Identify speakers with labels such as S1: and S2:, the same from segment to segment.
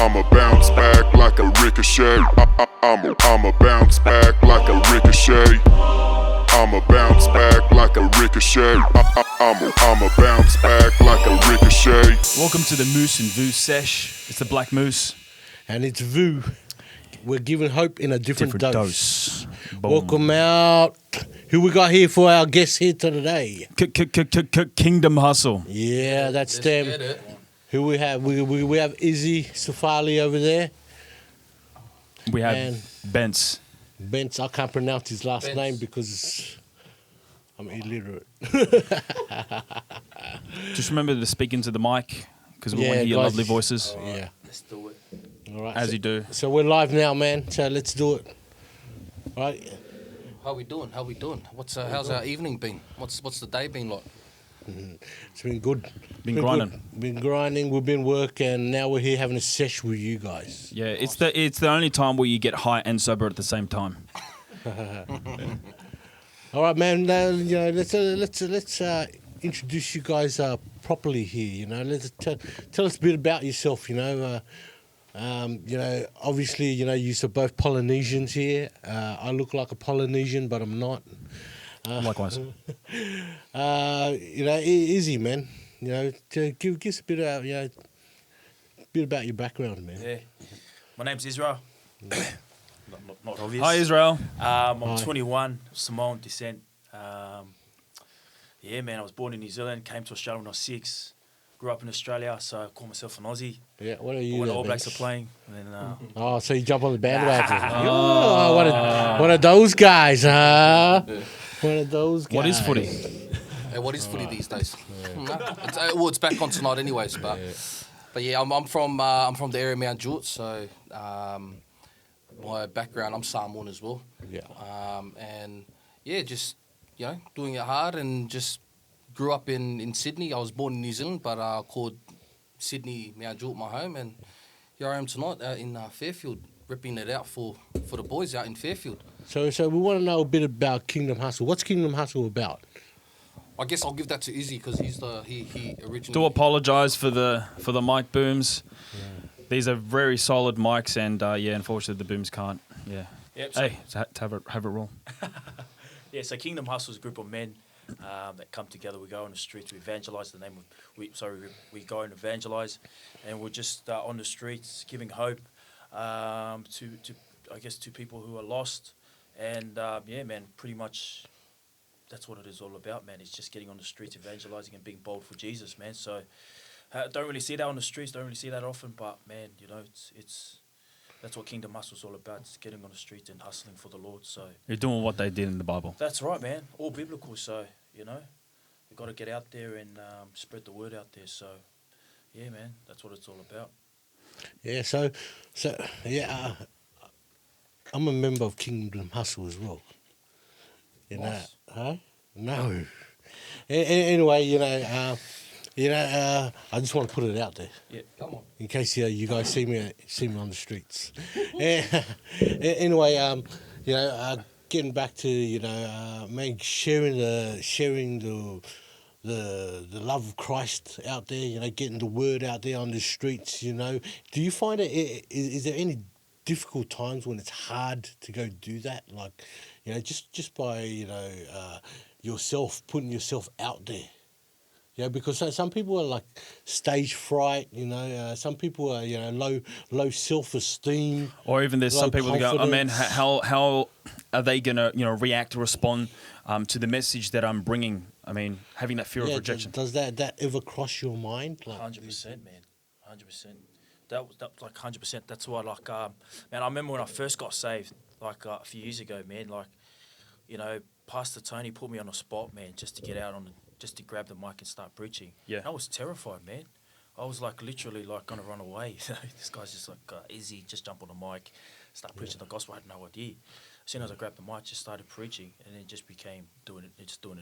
S1: I'ma bounce back like a ricochet. I'ma bounce back like a ricochet. I'ma bounce back like a ricochet. I'ma bounce back like a ricochet.
S2: Welcome to the Moose Vu Sesh. It's the Black Moose.
S3: And it's Vu. We're giving hope in a different dose.
S2: Boom.
S3: Welcome out. Who we got here for our guests here today?
S2: Kingdom Hustle.
S3: Yeah, that's them. Who we have? We have Izzy Safali over there.
S2: We have
S3: And
S2: Benz.
S3: Benz. I can't pronounce his last name because I'm illiterate.
S2: Just remember to speak into the mic because we
S3: Yeah,
S2: want to hear your
S3: guys.
S2: lovely voices.
S3: Yeah.
S4: Let's do it.
S3: All right.
S2: As
S3: so,
S2: you do.
S3: So we're live now, man. So let's do it. All right.
S4: How we doing? How's our evening been? What's the day been like?
S3: It's been good.
S2: Been grinding.
S3: Good. Been grinding. We've been working. And now we're here having a sesh with you guys.
S2: Yeah, it's the only time where you get high and sober at the same time.
S3: All right, man. Let's introduce you guys properly here. You know, let's tell us a bit about yourself. Obviously, you're both Polynesians here. I look like a Polynesian, but I'm not.
S2: Likewise.
S3: Izzy, man. To give us a bit about your background, man.
S5: Yeah, my name's Israel. not obvious.
S2: Hi, Israel.
S5: I'm
S3: Hi.
S5: 21, Samoan descent. Yeah, man, I was born in New Zealand, came to Australia when I was 6. Grew up in Australia, so I call myself an Aussie.
S3: Yeah, what are you?
S5: When the
S3: there,
S5: All Blacks are
S3: Benz?
S5: playing, and then
S3: Oh, so you jump on the bandwagon. One of those guys, huh? One of those guys.
S2: What is footy?
S4: Hey, what is footy these days? It's back on tonight, anyways. But yeah, I'm from the area of Mount Jewett, so my background, I'm Samoan as well.
S3: Yeah.
S4: And yeah, just doing it hard and just grew up in Sydney. I was born in New Zealand, but I called Sydney Mount Jewett my home, and here I am tonight out in Fairfield, ripping it out for the boys out in Fairfield.
S3: So we want to know a bit about Kingdom Hustle. What's Kingdom Hustle about?
S4: I guess I'll give that to Izzy because he originally.
S2: Do apologise for the mic booms. Yeah. These are very solid mics, and unfortunately the booms can't. Yeah.
S5: Yep,
S2: Hey, have it roll.
S5: yeah. So Kingdom Hustle is a group of men that come together. We go on the streets, we evangelise. We go and evangelise, and we're just on the streets giving hope to people who are lost, and man, pretty much. That's what it is all about, man. It's just getting on the streets, evangelizing and being bold for Jesus, man. So, don't really see that on the streets. Don't really see that often, but man, it's that's what Kingdom Hustle is all about. It's getting on the streets and hustling for the Lord. So
S2: You're doing what they did in the Bible.
S5: that's right, man. All biblical. So we got to get out there and spread the word out there. So yeah, man, that's what it's all about.
S3: Yeah. So yeah, I'm a member of Kingdom Hustle as well.
S5: Nice.
S3: Huh? No. Anyway, I just want to put it out there.
S5: Yeah, come on.
S3: In case you guys see me on the streets. Anyway, getting back to sharing the love of Christ out there. Getting the word out there on the streets. Do you find is there any difficult times when it's hard to go do that? Like, just by yourself putting yourself out there. Yeah, because some people are like stage fright, some people are, low self-esteem.
S2: Or even there's some
S3: low
S2: people that go, oh man,
S3: confidence.
S2: how are they going to, react or respond to the message that I'm bringing? I mean, having that fear of rejection.
S3: Does that ever cross your mind?
S5: 100%, man. 100%. That was like 100%. That's why, like, man, I remember when I first got saved, like a few years ago, man. Like, Pastor Tony put me on the spot, man, just to get out just to grab the mic and start preaching. Yeah. And I was terrified, man. I was like literally like gonna run away. This guy's just like, Izzy, just jump on the mic, start preaching the gospel. I had no idea. As soon as I grabbed the mic, just started preaching, and then just became doing it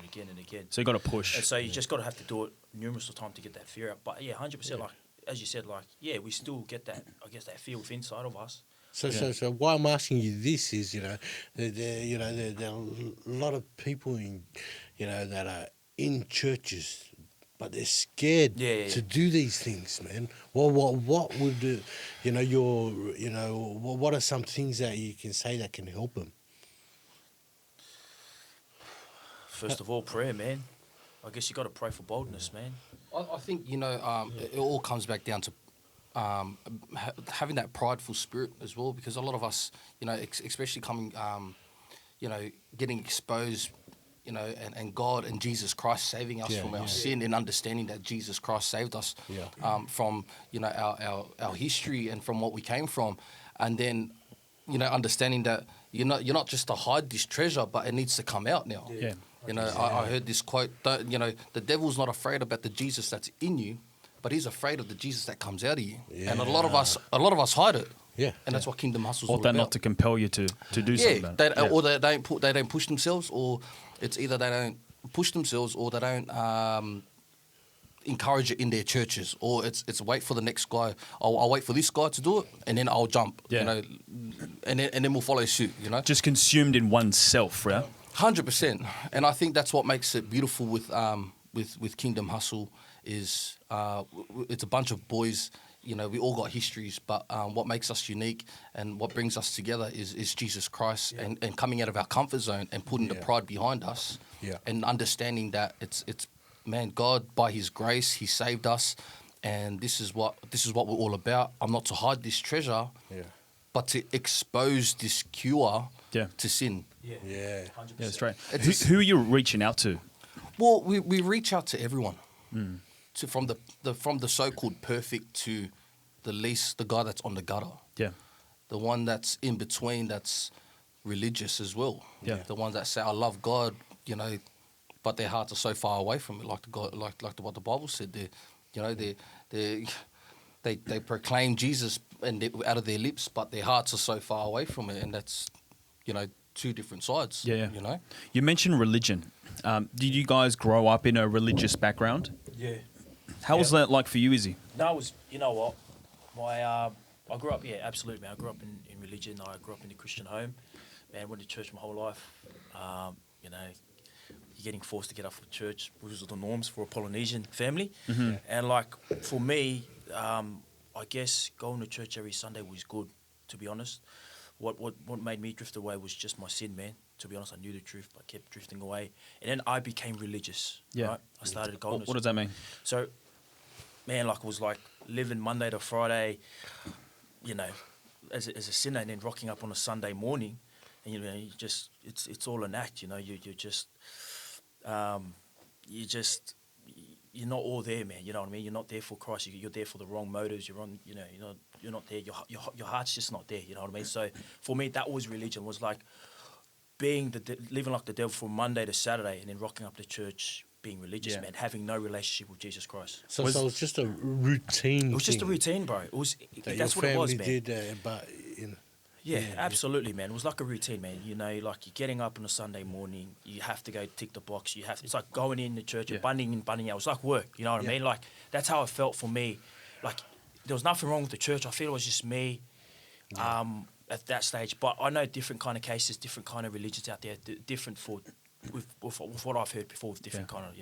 S5: again and again.
S2: So you got to push.
S5: And so you just got to have to do it numerous times to get that fear out. But yeah, 100%. Like as you said, like we still get that. I guess that fear within inside of us.
S3: So why I'm asking you this is, there are a lot of people in, that are in churches but they're scared
S5: Yeah.
S3: to do these things, man. Well, what would what are some things that you can say that can help them?
S5: First of all, prayer, man. I guess you got to pray for boldness, man.
S4: I think it all comes back down to having that prideful spirit as well, because a lot of us, especially coming, getting exposed, and God and Jesus Christ saving us from our sin, and understanding that Jesus Christ saved us from our history and from what we came from, and then understanding that you're not just to hide this treasure, but it needs to come out now.
S2: Yeah.
S4: I heard this quote. The devil's not afraid about the Jesus that's in you, but he's afraid of the Jesus that comes out of you.
S3: Yeah.
S4: And a lot of us hide it.
S3: Yeah.
S4: And that's what Kingdom Hustle's
S2: Or
S4: all
S2: that
S4: about.
S2: not to compel you to do something.
S4: Yeah,
S2: about it.
S4: or they don't push themselves, or it's either they don't push themselves, or they don't encourage it in their churches, or it's wait for the next guy. I'll wait for this guy to do it, and then I'll jump.
S2: Yeah.
S4: And then we'll follow suit.
S2: Just consumed in oneself, right?
S4: 100%, and I think that's what makes it beautiful with Kingdom Hustle is it's a bunch of boys. We all got histories, but what makes us unique and what brings us together is Jesus Christ, and coming out of our comfort zone and putting the pride behind us, and understanding that it's man, God by His grace He saved us, and this is what we're all about. I'm not to hide this treasure, but to expose this cure to sin.
S3: Yeah.
S5: 100%.
S2: Yeah, that's right.
S4: It's
S2: Who are you reaching out to?
S4: Well, we reach out to everyone, from the so-called perfect to the least, the guy that's on the gutter,
S2: Yeah.
S4: the one that's in between, that's religious as well.
S2: Yeah.
S4: The ones that say I love God, but their hearts are so far away from it, like what the Bible said. They proclaim Jesus out of their lips, but their hearts are so far away from it, and that's two different sides.
S2: Yeah. You mentioned religion. Did you guys grow up in a religious background?
S5: Yeah.
S2: How was that like for you, Izzy?
S5: No, it was, you know what? I grew up, absolutely, man. I grew up in religion. I grew up in a Christian home. Man, went to church my whole life. You're getting forced to get up for church, which was the norms for a Polynesian family.
S2: Mm-hmm.
S5: And for me, I guess going to church every Sunday was good, to be honest. What made me drift away was just my sin, man. To be honest, I knew the truth, but I kept drifting away. And then I became religious, right? I started going
S2: What does that mean?
S5: So, man, it was like living Monday to Friday, as a sinner, and then rocking up on a Sunday morning, and you just it's all an act, you're not all there, man. You know what I mean? You're not there for Christ. You're there for the wrong motives. You're not there. Your heart's just not there. You know what I mean? So for me, that was religion. Was like living like the devil from Monday to Saturday, and then rocking up to church, being religious, man, having no relationship with Jesus Christ.
S3: So it was just a routine.
S5: It was just a routine, bro. That's what it was, man.
S3: Did, but
S5: Yeah, absolutely, man. It was like a routine, man. You're getting up on a Sunday morning. You have to go tick the box. It's like going in the church, bunning in, bunning out. It was like work. You know what I mean? Like that's how it felt for me. Like there was nothing wrong with the church. I feel it was just me. At that stage, but I know different kind of cases, different kind of religions out there, different with what I've heard before with different kind of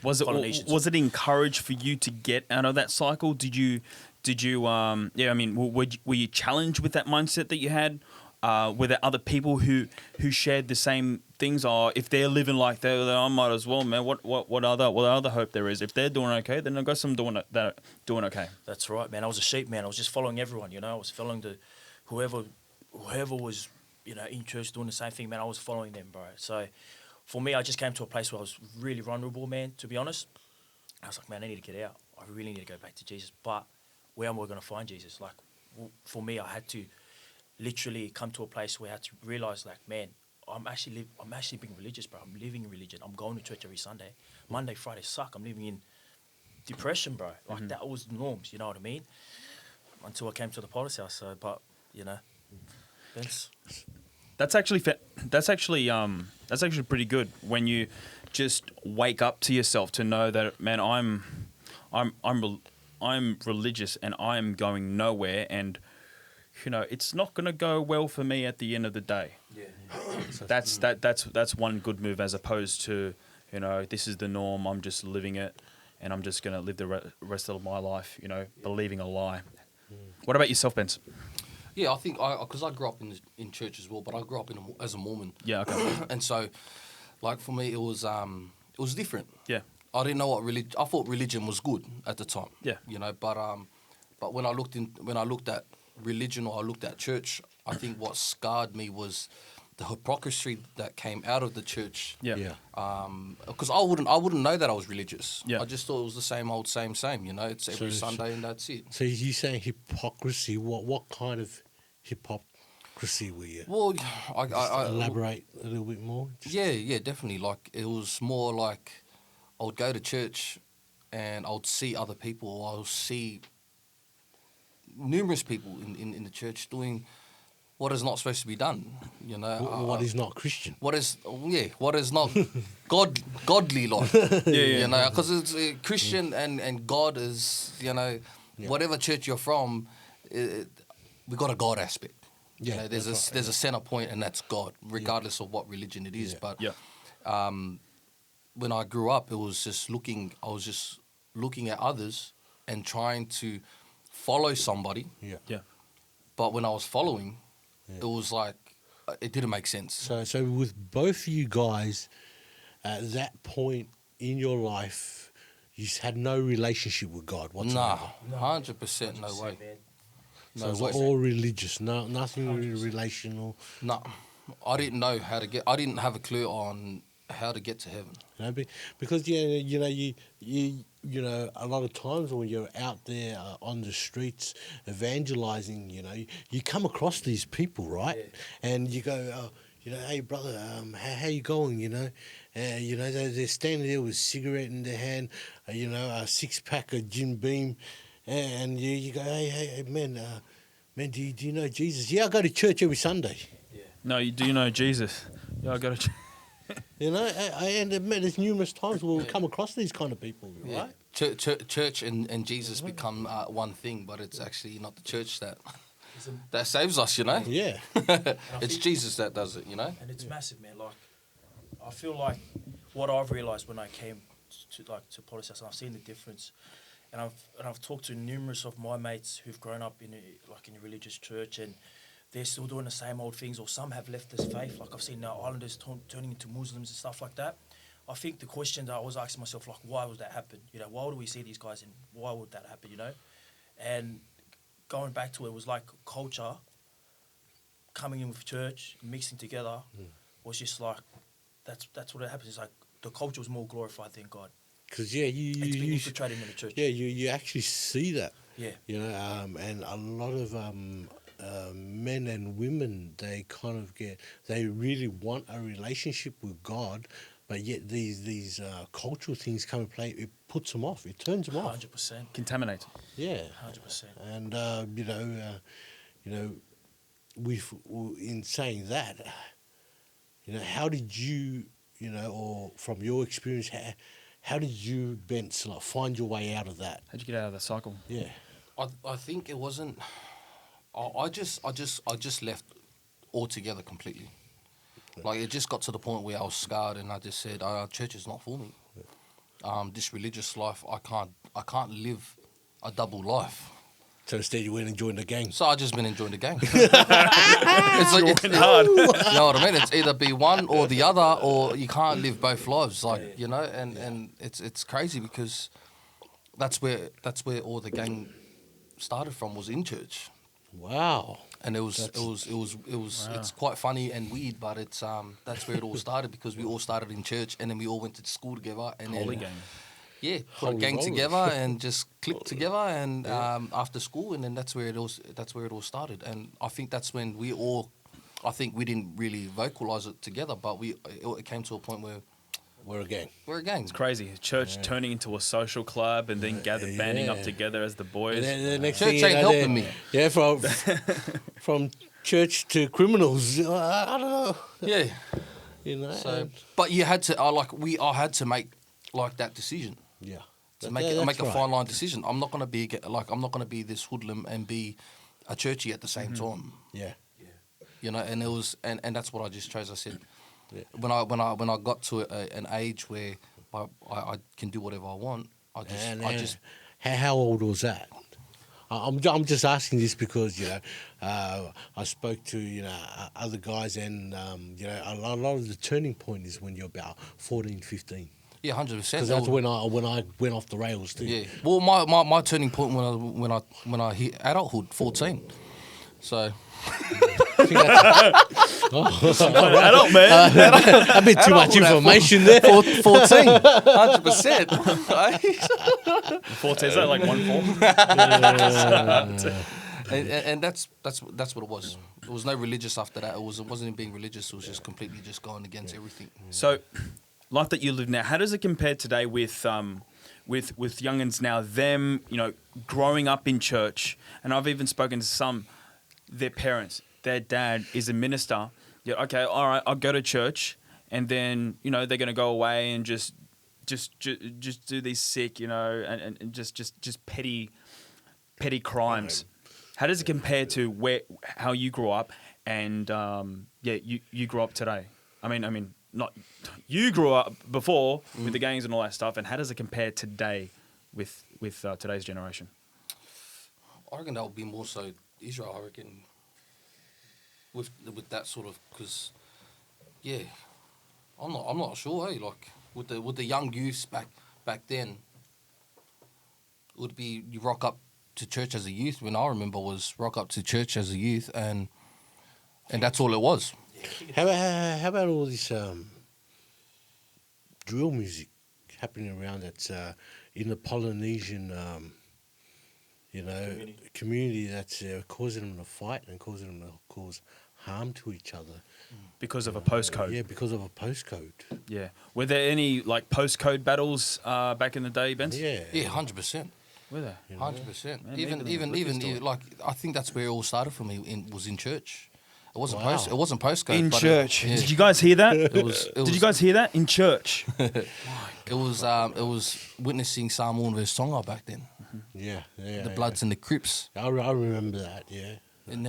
S2: Was it encouraged for you to get out of that cycle? Did you were you challenged with that mindset that you had? Were there other people who shared the same things? Or if they're living like that, I might as well, man. What other hope there is? If they're doing okay, then I got some doing okay.
S5: That's right, man. I was a sheep, man. I was just following everyone. I was following whoever was in church doing the same thing, man. I was following them, bro. So for me, I just came to a place where I was really vulnerable, man. To be honest, I was like, man, I need to get out. I really need to go back to Jesus. But where am I going to find Jesus? Like, for me, I had to literally come to a place where I had to realize, like, man, I'm actually being religious, bro. I'm living in religion. I'm going to church every Sunday. Monday, Friday suck. I'm living in depression, bro. Like that was the norms. You know what I mean? Until I came to the policy house. So, but Vince.
S2: That's actually pretty good when you just wake up to yourself to know that, man, I'm religious and I'm going nowhere, and it's not going to go well for me at the end of the day. Yeah. That's one good move, as opposed to this is the norm, I'm just living it. and I'm just gonna live the rest of my life, believing a lie. What about yourself, Benz?
S4: Yeah, I think because I grew up in church as well, but I grew up as a Mormon.
S2: Yeah, okay.
S4: And so, like for me, it was different.
S2: Yeah,
S4: I didn't know what religion. I thought religion was good at the time.
S2: Yeah.
S4: But when I looked at religion or I looked at church, I think what scarred me was the hypocrisy that came out of the church.
S2: yeah,
S3: Yeah.
S4: Because I wouldn't know that I was religious.
S2: Yeah.
S4: I just thought it was the same old same. It's every
S3: So-
S4: Sunday and that's it.
S3: So you saying hypocrisy? What kind of hypocrisy were you?
S4: Well, I
S3: Elaborate a little bit more.
S4: Yeah, definitely. Like it was more like I would go to church and I would see other people, or I would see numerous people in the church doing what is not supposed to be done.
S3: What is not Christian?
S4: What is not godly like.
S2: yeah.
S4: Because it's Christian and God is whatever church you're from, we got a God aspect.
S3: Yeah,
S4: There's
S3: that's right,
S4: a center point, and that's God, regardless of what religion it is.
S3: Yeah.
S4: But
S2: Yeah.
S4: when I grew up, I was just looking at others and trying to follow somebody.
S3: Yeah.
S2: Yeah.
S4: But when I was following, it was like it didn't make sense.
S3: So with both you guys, at that point in your life, you had no relationship with God whatsoever.
S4: Nah, 100% no way.
S5: Man.
S3: So
S4: No
S3: it's
S4: way.
S3: all religious, nothing really
S5: 100%.
S3: relational.
S4: No, I didn't know how to get. I didn't have a clue on how to get to heaven.
S3: Because a lot of times when you're out there on the streets evangelizing, you come across these people, right? And you go, hey brother, how you going? They're standing there with a cigarette in their hand, a 6-pack of Jim Beam, and you go, hey man, do you know Jesus? Yeah, I go to church every Sunday.
S2: No, do you know Jesus? Yeah, I got to.
S3: And there's numerous times we'll come across these kind of people, right?
S4: Church and Jesus become one thing, but it's actually not the church that saves us.
S3: Yeah.
S4: It's Jesus that does it.
S5: And it's massive, man. Like, I feel like what I've realised when I came to politics, and I've seen the difference. And I've talked to numerous of my mates who've grown up in a religious church, and they're still doing the same old things, or some have left this faith. Like I've seen now Islanders turning into Muslims and stuff like that. I think the question that I was asking myself, like, why would that happen? Why would we see these guys and why would that happen? And going back to it was like culture coming in with church, mixing together, was just like that's what it happens. It's like the culture was more glorified than God.
S3: Because
S5: It's been infiltrated in the church.
S3: Yeah, you actually see that.
S5: Yeah.
S3: And a lot of men and women, they they really want a relationship with God, but yet these cultural things come and play. It puts them off. It turns them off.
S5: 100%.
S2: Contaminate.
S3: Yeah.
S5: 100%.
S3: And in saying that, how did you, or from your experience, how did you, Benz, find your way out of that?
S2: How'd you get out of that cycle?
S3: Yeah.
S4: I think it wasn't. I just left altogether completely. Like it just got to the point where I was scarred, and I just said, "Church is not for me. This religious life, I can't live a double life."
S3: So instead, you went and joined the gang.
S4: So I just been enjoying the gang. it's
S2: hard.
S4: You know what I mean? It's either be one or the other, or you can't live both lives. And it's crazy because that's where all the gang started from, was in church.
S3: Wow.
S4: And it's quite funny and weird, but it's that's where it all started, because we all started in church and then we all went to school together and
S2: Holy
S4: then,
S2: gang.
S4: yeah, put
S3: Holy
S4: a gang
S3: rollers.
S4: together and just click together and after school, and then that's where it all started. And I think that's when we didn't really vocalize it together, but it came to a point where
S3: We're a gang.
S4: we're a gang.
S2: It's crazy. Church turning into a social club and then banding up
S3: Yeah.
S2: together as the boys.
S3: And then the next
S4: Church
S3: thing you
S4: ain't
S3: know,
S4: helping me.
S3: Yeah, from church to criminals. I don't know.
S4: Yeah. So, but you had to. I had to make that decision.
S3: Yeah.
S4: To make a fine line decision. I'm not gonna be this hoodlum and be a churchy at the same time.
S3: Yeah.
S4: And it was and that's what I just chose. I said,
S3: Yeah.
S4: when I got to an age where I can do whatever I want, I just
S3: how old was that? I'm just asking this because I spoke to other guys and a lot of the turning point is when you're about 14, 15.
S4: yeah, 100%.
S3: Because that's when I went off the rails too.
S4: Yeah. Well, my turning point when I hit adulthood, 14. So
S2: Adult man.
S3: A bit too much information there.
S4: 14, 100%.
S2: 14, is that like 1-4?
S4: and that's what it was. There was no religious after that. It wasn't being religious. It was just completely just going against everything.
S2: So, life that you live now, how does it compare today with youngins now? Them, growing up in church, and I've even spoken to some, their parents, their dad is a minister. Yeah, okay, all right, I'll go to church, and then they're gonna go away and just do these sick, and just petty crimes. How does it compare to how you grew up and you grew up today? I mean, not you grew up before with the gangs and all that stuff, and how does it compare today with today's generation?
S4: I reckon that would be more so Israel. I reckon with that sort of, because I'm not sure. Hey, like with the young youths back then, it would be you rock up to church as a youth. When I remember was rock up to church as a youth, and that's all it was.
S3: How about all this drill music happening around that's in the Polynesian community that's causing them to fight and causing them to cause harm to each other
S2: Because of a postcode.
S3: Yeah, because of a postcode.
S2: Yeah. Were there any like postcode battles back in the day, Benz?
S3: Yeah,
S4: 100%.
S2: Were there?
S4: 100%.
S2: Man,
S4: Even like I think that's where it all started for me. Was in church. It wasn't
S3: Wow.
S4: It wasn't postcode.
S2: In
S4: but
S2: church.
S4: It, yeah.
S2: Did you guys hear that?
S4: Did
S2: you guys hear that? In church.
S4: It was witnessing Psalm 1 verse Songa back then.
S3: yeah.
S4: The Bloods and the Crips.
S3: I remember that. Yeah.
S4: And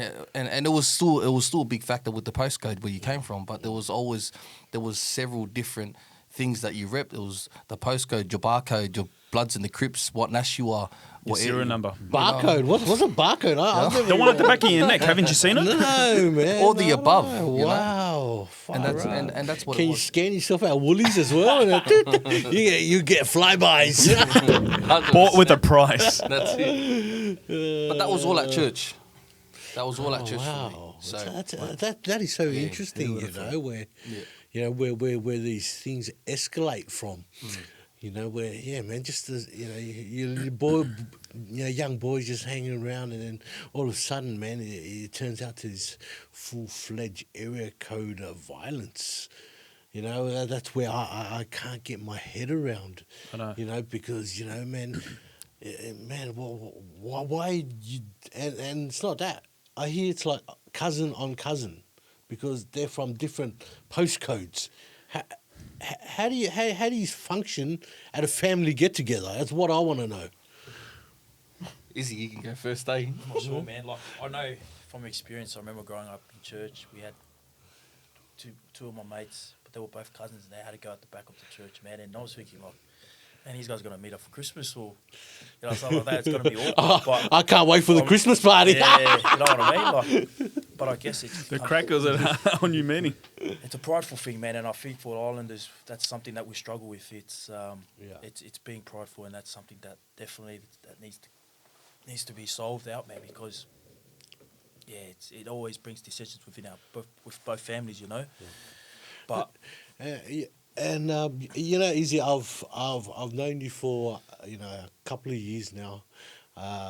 S4: it was still a big factor with the postcode where you came from, but there was several different things that you rep. It was the postcode, your barcode, your Bloods and the Crips, what Nash you are,
S2: Your serial number.
S3: Barcode. What's a barcode? I've never
S2: The one at the back of your neck. Haven't you seen it?
S3: No, man.
S4: All the
S3: I
S4: above,
S3: don't know.
S4: you know?
S3: Wow.
S4: and that's
S3: far out.
S4: and that's what
S3: Can
S4: it
S3: you
S4: was.
S3: scan yourself out Woolies as well? you get flybys.
S2: Bought with a price.
S4: That's it. But that was all at church. That was all at church for me.
S3: Wow.
S4: So
S3: That is so interesting, where where these things escalate from. Where just as young boys just hanging around, and then all of a sudden, man, it turns out to this full-fledged area code of violence. That's where I can't get my head around.
S2: I know.
S3: Because man, why you and it's not that. I hear it's like cousin on cousin, because they're from different postcodes. How do you function at a family get together? That's what I want to know.
S4: Izzy, you can go first, eh?
S5: I'm not sure, man. Like I know from experience. I remember growing up in church. We had two of my mates, but they were both cousins, and they had to go at the back of the church, man. And I was thinking, like, man, these guys are gonna meet up for Christmas or something like that. It's gonna be awkward. But
S3: I can't wait for the Christmas party.
S5: yeah, you know what I mean. Like, but I guess it's
S2: The crackers on you, meaning.
S5: It's a prideful thing, man, and I think for Islanders, that's something that we struggle with. It's being prideful, and that's something that definitely that needs to be solved out, man. Because it always brings decisions within with both families, But
S3: And Izzy, I've known you for a couple of years now.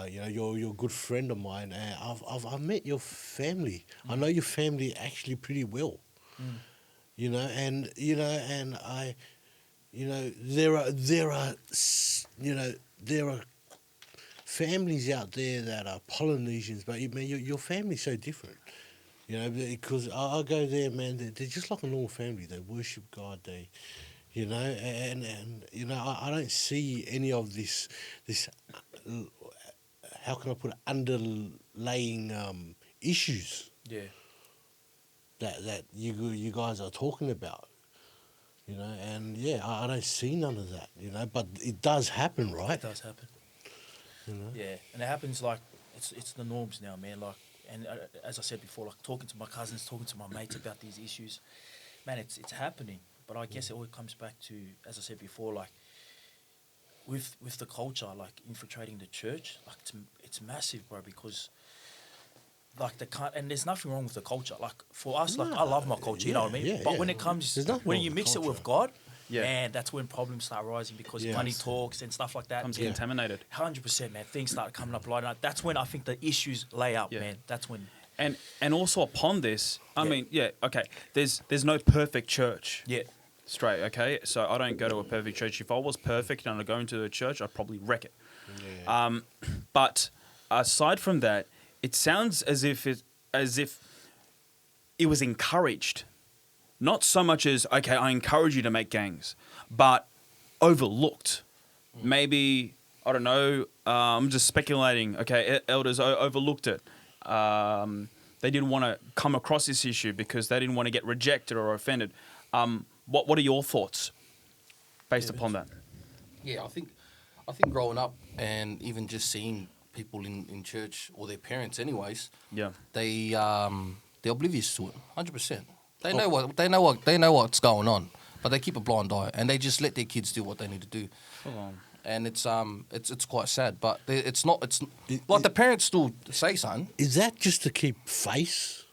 S3: You're a good friend of mine, and I've met your family. I know your family actually pretty well. And I, there are families out there that are Polynesians, but your family's so different. Because I go there, man. They're just like a normal family. They worship God. They, I don't see any of this. How can I put it? Underlying issues.
S5: yeah,
S3: That you guys are talking about. You know, and yeah, I don't see none of that. You know, but it does happen, right?
S5: It does happen.
S3: You know?
S5: Yeah, and it happens like it's the norms now, man. Like, and as I said before, like talking to my cousins, talking to my mates about these issues, man, it's happening. But I guess it all comes back to, as I said before, like with the culture, like infiltrating the church, like it's massive, bro. Because like and there's nothing wrong with the culture. Like for us, like I love my culture, you know what I mean.
S3: yeah,
S5: But
S3: yeah.
S5: when it comes,
S3: There's nothing
S5: when
S3: wrong
S5: you
S3: with
S5: mix it
S3: culture.
S5: with God,
S2: Yeah.
S5: man, that's when problems start rising because
S3: Yeah.
S5: money talks and stuff like that.
S2: Comes
S5: Yeah.
S2: contaminated.
S5: 100%, man. Things start coming up light. That's when I think the issues lay up,
S2: Yeah.
S5: man. That's when.
S2: And also upon this, I
S5: Yeah.
S2: mean, yeah, okay. There's no perfect church.
S5: Yeah.
S2: Straight, okay. So I don't go to a perfect church. If I was perfect and I go into a church, I'd probably wreck it.
S3: Yeah.
S2: But aside from that, it sounds as if it was encouraged. Not so much as, okay, I encourage you to make gangs, but overlooked. Maybe, I don't know, I'm just speculating. Okay, elders overlooked it. They didn't want to come across this issue because they didn't want to get rejected or offended. What are your thoughts based upon that?
S4: Yeah, I think growing up and even just seeing people in church or their parents, anyways,
S2: Yeah.
S4: they're oblivious to it, 100%. They know what's going on, but they keep a blind eye and they just let their kids do what they need to do. And it's quite sad, but it's not. It's like the parents still say something.
S3: Is that just to keep face?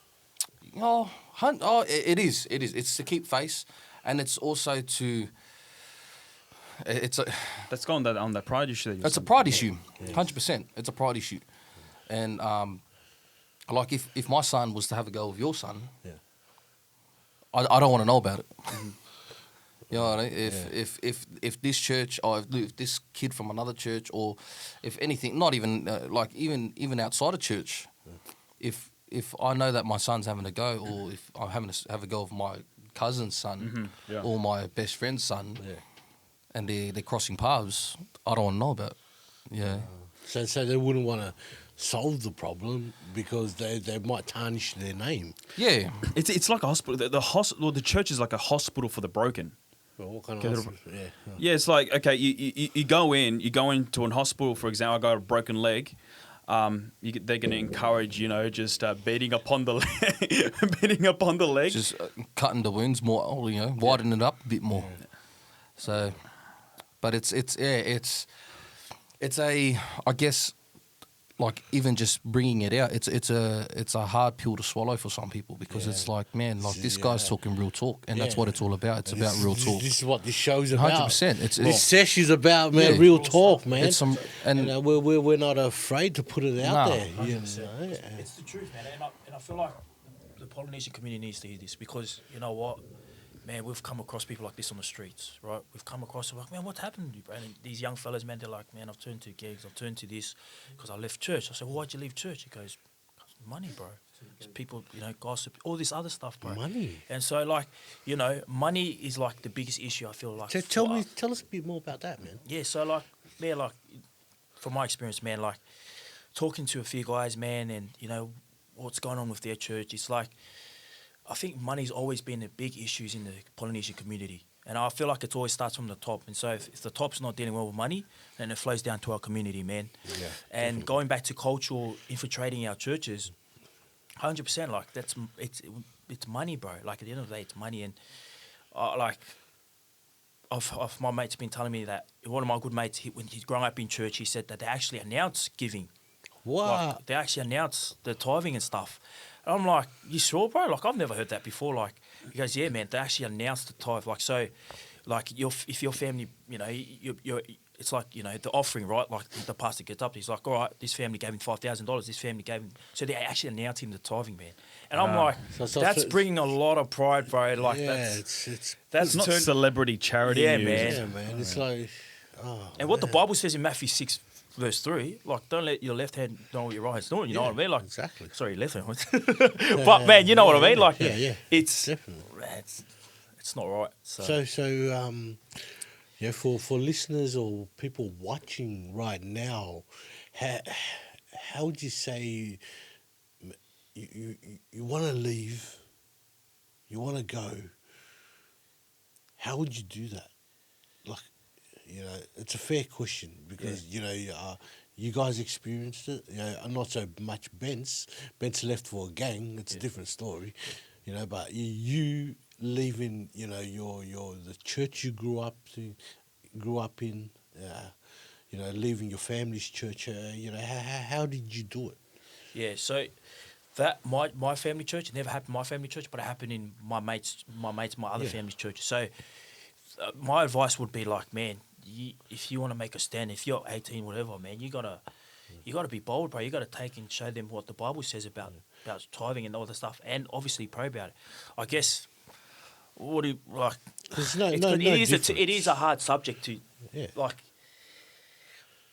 S4: It is. It's to keep face, and it's also to.
S2: That's gone on that pride issue. That you
S4: It's a
S2: said.
S4: pride issue, 100%. It's a pride issue, and like if my son was to have a go with your son,
S3: Yeah.
S4: I don't want to know about it. You know what I mean? If this church or if this kid from another church or if anything, not even even outside of church, if I know that my son's having a go or if I'm having to have a go with my cousin's son
S2: yeah.
S4: or my best friend's son,
S3: Yeah.
S4: and they're crossing paths, I don't want to know about it. Yeah.
S3: So they wouldn't want to solve the problem because they might tarnish their name.
S4: Yeah.
S2: It's like a hospital. The church is like a hospital for the broken.
S3: Well, what kind
S2: Okay,
S3: of yeah.
S2: Yeah, it's like, okay, you go into an hospital, for example. I got a broken leg. They're going to encourage, just beating upon the leg.
S4: Just cutting the wounds more, widen it up a bit more. So, but it's a, I guess, like even just bringing it out, it's a hard pill to swallow for some people because it's like, man, like this guy's talking real talk, and that's what it's all about. It's about real talk.
S3: This is what this show's about.
S4: 100%.
S3: This sesh is about, man,
S4: Yeah.
S3: real talk, man.
S4: It's some, and
S3: we're not afraid to put it out
S4: No,
S3: there. You know?
S5: It's the truth, man. And I feel like the Polynesian community needs to hear this because you know what, man, we've come across people like this on the streets, right? We've come across like, man, what happened to you, bro? And these young fellas, man, they're like, man, I've turned to gigs, I've turned to this because I left church. I said, well, why'd you leave church? He goes, money, bro. It's people, gossip, all this other stuff, bro.
S3: Money.
S5: And so, like, money is like the biggest issue. I feel like.
S3: So tell us a bit more about that, man.
S5: Yeah, so like, man, like, from my experience, man, like, talking to a few guys, man, and what's going on with their church, it's like, I think money's always been a big issue in the Polynesian community. And I feel like it always starts from the top. And so if the top's not dealing well with money, then it flows down to our community, man.
S3: Yeah,
S5: and going back to cultural infiltrating our churches, 100%, like, it's money, bro. Like, at the end of the day, it's money. And, of my mates been telling me that one of my good mates, when he's growing up in church, he said that they actually announce giving.
S3: Wow.
S5: Like, they actually announce the tithing and stuff. And I'm like, you sure, bro? Like, I've never heard that before. Like, he goes, yeah, man, they actually announce the tithe. Like, so, like, if your family, you're it's like, the offering, right? Like, the pastor gets up, he's like, all right, this family gave him $5,000, this family gave him... So they actually announce him the tithing, man. And I'm like, that's bringing a lot of pride, bro. Like,
S2: that's not celebrity charity.
S5: Yeah,
S2: news.
S5: man.
S3: Yeah, man. It's like... Oh,
S5: and what the Bible says in Matthew 6, verse 3, like, don't let your left hand know what your right hand's doing. You know what I mean? Like,
S3: exactly.
S5: Sorry, left hand. But man, you know what I mean? Like, it's
S3: definitely.
S5: Man, it's not right.
S3: So for listeners or people watching right now, how would you say you want to leave, you want to go, how would you do that? Like, you know, it's a fair question because you know you guys experienced it. You know, not so much Benz. Benz left for a gang. It's a different story. You know, but you leaving, you know, your the church you grew up in. You know, leaving your family's church. You know, how did you do it?
S5: Yeah, so that my family church, it never happened in my family church, but it happened in my other
S3: Yeah.
S5: family's church. So my advice would be like, man, if you want to make a stand, if you're 18, whatever, man, you gotta be bold, bro. You gotta take and show them what the Bible says about tithing and all the stuff, and obviously pray about it. I guess what do you, like?
S3: There's
S5: It is a hard subject to
S3: Yeah.
S5: like.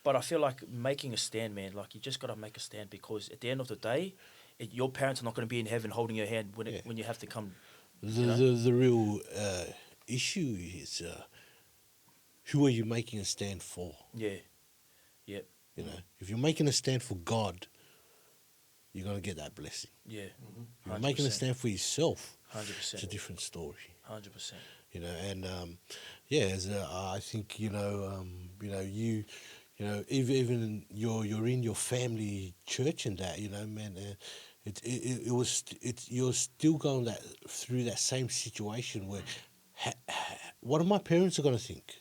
S5: But I feel like making a stand, man, like you just got to make a stand because at the end of the day, your parents are not going to be in heaven holding your hand when you have to come.
S3: The real issue is who are you making a stand for?
S5: Yeah. Yeah.
S3: You know, if you're making a stand for God, you're gonna get that blessing.
S5: Yeah.
S3: If you're making a stand for yourself,
S5: 100%.
S3: it's a different story.
S5: 100%.
S3: You know, and I think you know, even you're in your family church and that, you know, man, you're still going through that same situation where, what are my parents are gonna think?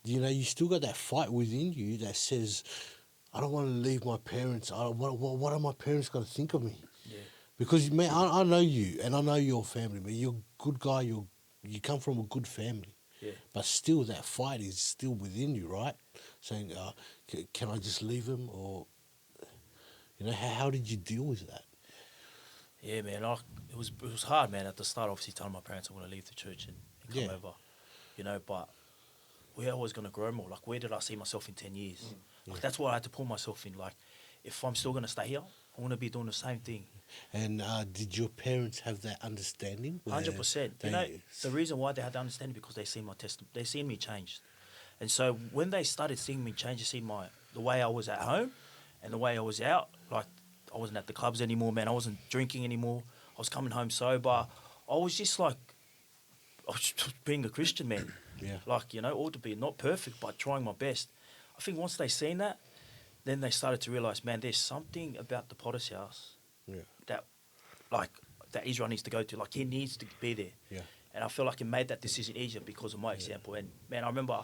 S3: You know, you still got that fight within you that says, I don't want to leave my parents. What are my parents gonna think of me?
S5: Yeah.
S3: Because man, I know you and I know your family, man. You're a good guy. You come from a good family.
S5: Yeah.
S3: But still, that fight is still within you, right? Saying, can I just leave him? Or, you know, how did you deal with that?
S5: Yeah, man. It was hard, man. At the start, obviously, telling my parents I want to leave the church and come
S3: Yeah.
S5: over, you know. But we're always going to grow more. Like, where did I see myself in 10 years? Like, that's what I had to pull myself in. Like, if I'm still going to stay here, I want to be doing the same thing.
S3: And did your parents have that understanding?
S5: 100%. You know, the reason why they had to understand because they seen my they seen me changed, and so when they started seeing me change, they see the way I was at home, and the way I was out. Like I wasn't at the clubs anymore, man. I wasn't drinking anymore. I was coming home sober. I was just like, I was just being a Christian, man.
S3: Yeah.
S5: Like, you know, ought to be not perfect, but trying my best. I think once they seen that, then they started to realize, man, there's something about the Potter's house.
S3: Yeah.
S5: That Israel needs to go to. Like, he needs to be there.
S3: Yeah.
S5: And I feel like it made that decision easier because of my example. And, man, I remember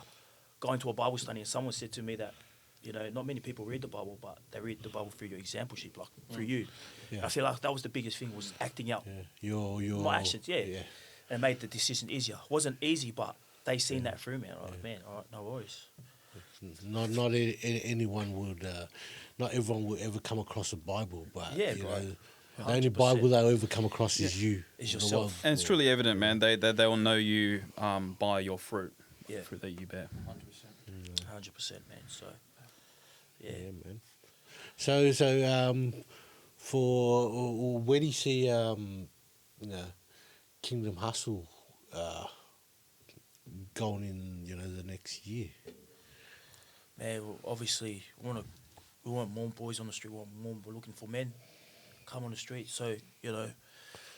S5: going to a Bible study and someone said to me that, you know, not many people read the Bible, but they read the Bible through your exampleship, like, through you.
S3: Yeah.
S5: And I feel like that was the biggest thing, was acting out
S3: Your
S5: my actions, And it made the decision easier. It wasn't easy, but they seen that through me. I'm like, man, all right, no worries.
S3: Not anyone would, not everyone will ever come across a Bible, but
S5: Yeah,
S3: you
S5: bro.
S3: know, the only Bible they'll ever come across is you.
S5: Is
S3: The
S5: yourself.
S3: one-
S2: And it's truly evident, man. They will know you by your fruit.
S5: Yeah.
S2: Fruit that you bear.
S5: 100%, man. So, yeah.
S3: Yeah, man. So for where do you see you know, Kingdom Hustle going in, you know, the next year?
S5: Man, well, obviously, we want more boys on the street. We're looking for men come on the street. So, you know,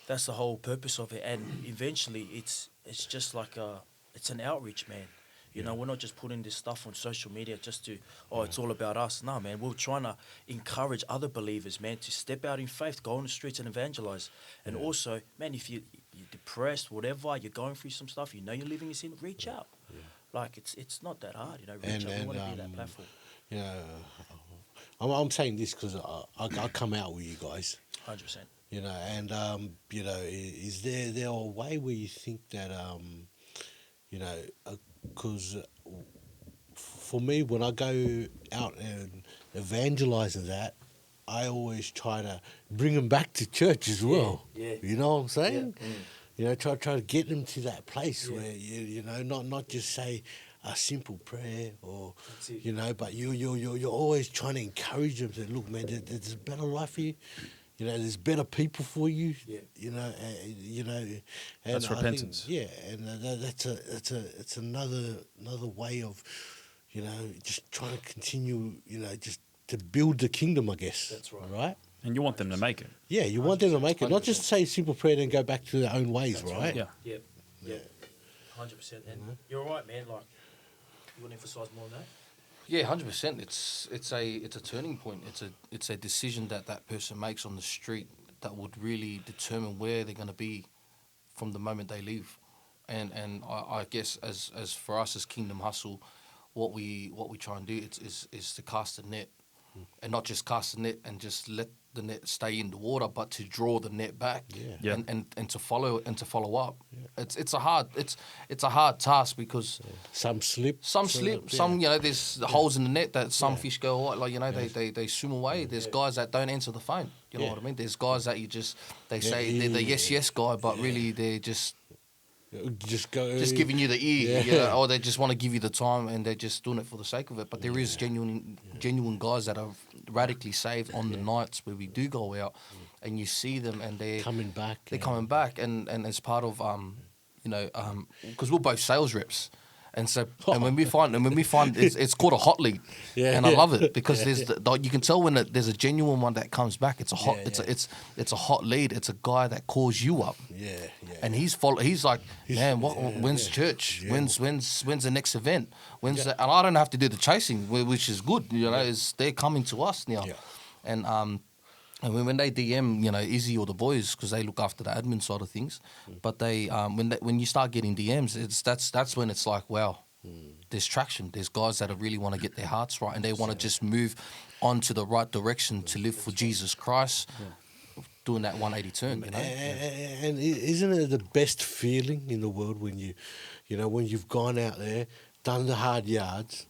S5: that's the whole purpose of it. And eventually, it's just like it's an outreach, man. You know, we're not just putting this stuff on social media just to, it's all about us. No, man, we're trying to encourage other believers, man, to step out in faith, go on the streets and evangelize. And also, man, if you're depressed, whatever, you're going through some stuff, you know you're living in sin, reach out. Like, it's not that hard, you know, reach out. We want to be that platform.
S3: You know, I'm saying this because I come out with you guys.
S5: 100%.
S3: You know, and you know, is there a way where you think that you know, because for me, when I go out and evangelize and that, I always try to bring them back to church as well.
S5: yeah.
S3: You know what I'm saying?
S5: Yeah.
S3: You know, try to get them to that place where you know, not just say a simple prayer or you know, but you're always trying to encourage them to look, man, there's a better life for you. You know, there's better people for you.
S5: Yeah.
S3: You know, and
S2: That's
S3: I think,
S2: repentance.
S3: and that's another way of, you know, just trying to continue, you know, just to build the kingdom, I guess.
S5: That's right.
S3: Right.
S2: And you want them to make it.
S3: Yeah, you want them to make it, not just say simple prayer and go back to their own ways, right?
S2: Yeah.
S5: Yep. 100%, 100%. And you're right, man. Like, you want to emphasise more on that?
S4: Yeah, 100%. It's a turning point. It's a decision that person makes on the street that would really determine where they're going to be from the moment they leave. And I guess as for us as Kingdom Hustle, what we try and do is to cast a net, and not just cast the net and just let the net stay in the water, but to draw the net back, and to follow up. Yeah. It's a hard task because
S3: some slip,
S4: some there's holes in the net that some fish go like they swim away. There's guys that don't answer the phone. You know what I mean? There's guys that they say they're the yes guy, but really they're just giving you the ear, or they just want to give you the time, and they're just doing it for the sake of it. But there is genuine guys that are radically saved on the nights where we do go out, and you see them, and they're
S3: coming back.
S4: They're coming back, and as part of because we're both sales reps. And so, and when we find it's called a hot lead, and I love it because there's you can tell when there's a genuine one that comes back. It's a hot, it's a hot lead. It's a guy that calls you up, and he's like, man, when's church? When's the next event? And I don't have to do the chasing, which is good. They're coming to us now, and when they DM, Izzy or the boys, because they look after the admin side of things, but they when you start getting DMs, that's when it's like, wow, there's traction. There's guys that really want to get their hearts right, and they want to just move on to the right direction to live for Jesus Christ, doing that 180 turn.
S3: And isn't it the best feeling in the world when when you've gone out there, done the hard yards,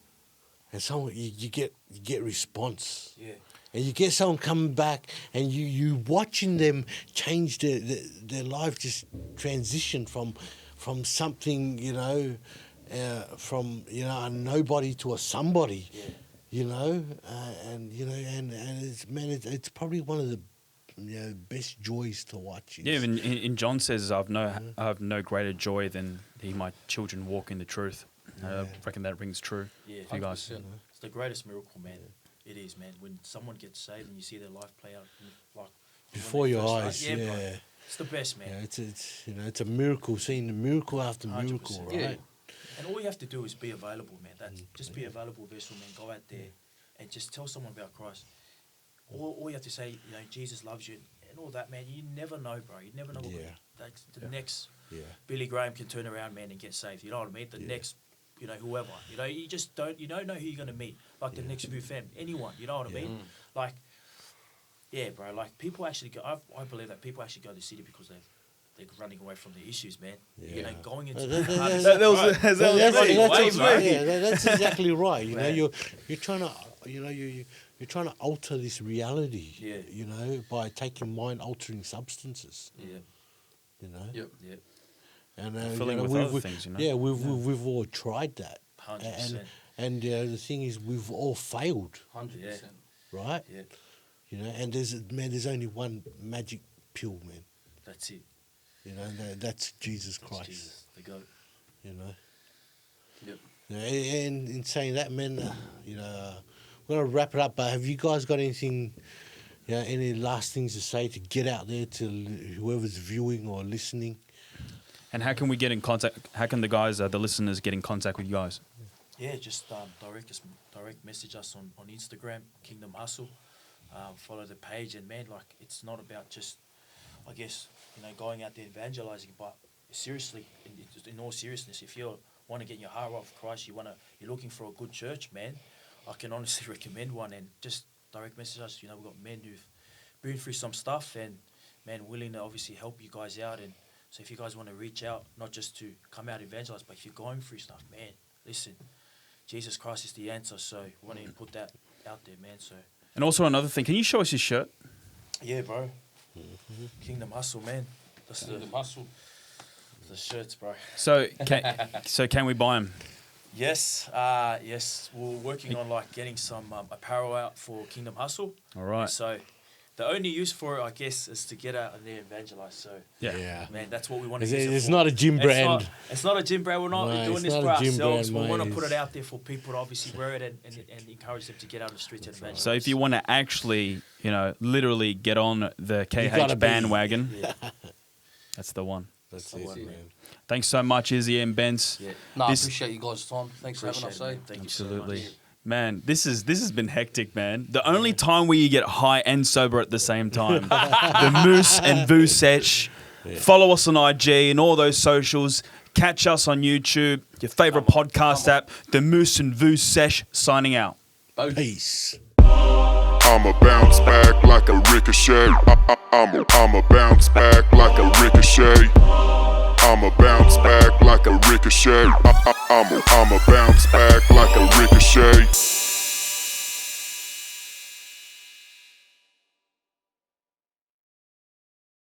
S3: and someone you get response.
S4: Yeah.
S3: And you get someone coming back, and you watching them change their life, just transition from something, from a nobody to a somebody, and it's probably one of the best joys to watch.
S2: In John says, I have no greater joy than my children walk in the truth. I reckon that rings true.
S5: Yeah,
S2: for you guys.
S5: It's the greatest miracle, man. It is, man. When someone gets saved and you see their life play out, like
S3: before your eyes,
S5: bro. It's the best, man.
S3: Yeah, it's a miracle, seeing the miracle after miracle, right?
S5: Yeah. And all you have to do is be available, man. Just be available vessel, man. Go out there and just tell someone about Christ. All you have to say, Jesus loves you and all that, man. You never know, bro. You never know what the next Billy Graham can turn around, man, and get saved. You know what I mean? The next, whoever. You just don't know who you're gonna meet. Like the next Vu fam, anyone. You know what I mean? Like, bro. Like people actually go. I believe that people actually go to the city because they're running away from the issues, man. Going into
S3: that's exactly right. You're trying to you're trying to alter this reality. By taking mind altering substances.
S4: Yep.
S3: And
S2: filling with other things,
S3: Yeah, we've all tried that.
S5: 100%.
S3: And the thing is, we've all failed.
S4: 100%.
S3: Right?
S4: Yeah.
S3: And there's only one magic pill, man.
S5: That's it.
S3: That's Jesus Christ.
S5: Jesus, the goat.
S4: Yep.
S3: And in saying that, man, we're gonna wrap it up. But have you guys got anything? Any last things to say to get out there to whoever's viewing or listening?
S2: And how can we get in contact? How can the guys, the listeners, get in contact with you guys?
S5: Yeah, just direct message us on Instagram, Kingdom Hustle. Follow the page, and man, like it's not about just, I guess, going out there evangelizing, but seriously, in all seriousness, if you want to get your heart right for Christ, you're looking for a good church, man, I can honestly recommend one, and just direct message us. We've got men who've been through some stuff, and man, willing to obviously help you guys out. And so if you guys want to reach out, not just to come out and evangelize, but if you're going through stuff, man, listen, Jesus Christ is the answer. So we want to put that out there, man. So.
S2: And also another thing, can you show us your shirt?
S5: Yeah, bro. Kingdom Hustle, man. That's
S4: Kingdom Hustle.
S5: The shirts, bro.
S2: So can we buy them?
S5: Yes, yes. We're working on getting some apparel out for Kingdom Hustle.
S2: All right.
S5: So the only use for it, I guess, is to get out and there evangelize. So
S3: yeah,
S5: man, that's what we want to use
S3: It's
S5: it for.
S3: not a gym brand.
S5: It's not a gym brand. We're not doing this
S3: not
S5: for
S3: a gym
S5: ourselves.
S3: brand,
S5: We want to
S3: mate.
S5: put it out there for people to obviously wear it and encourage them to get out on the streets and evangelize.
S2: So if you want to actually, literally get on the
S3: gotta
S2: KH
S3: be.
S2: bandwagon,
S5: Yeah.
S2: that's the one.
S3: That's it, man.
S2: Thanks so much, Izzy and Benz.
S4: Yeah. No, I
S2: This-
S4: appreciate you guys' time. Thanks for having us.
S5: Appreciate it,
S4: Eh?
S5: man. Thank
S2: Absolutely.
S5: you so much.
S2: Man, this has been hectic, man. The only time where you get high and sober at the same time. The Moose and Vu Sesh. Follow us on IG and all those socials. Catch us on YouTube, your favorite podcast app. The Moose and Vu Sesh signing out.
S3: Peace.
S1: I'ma bounce back like a ricochet. I'ma bounce back like a ricochet. I'ma bounce back like a ricochet. I'ma bounce back.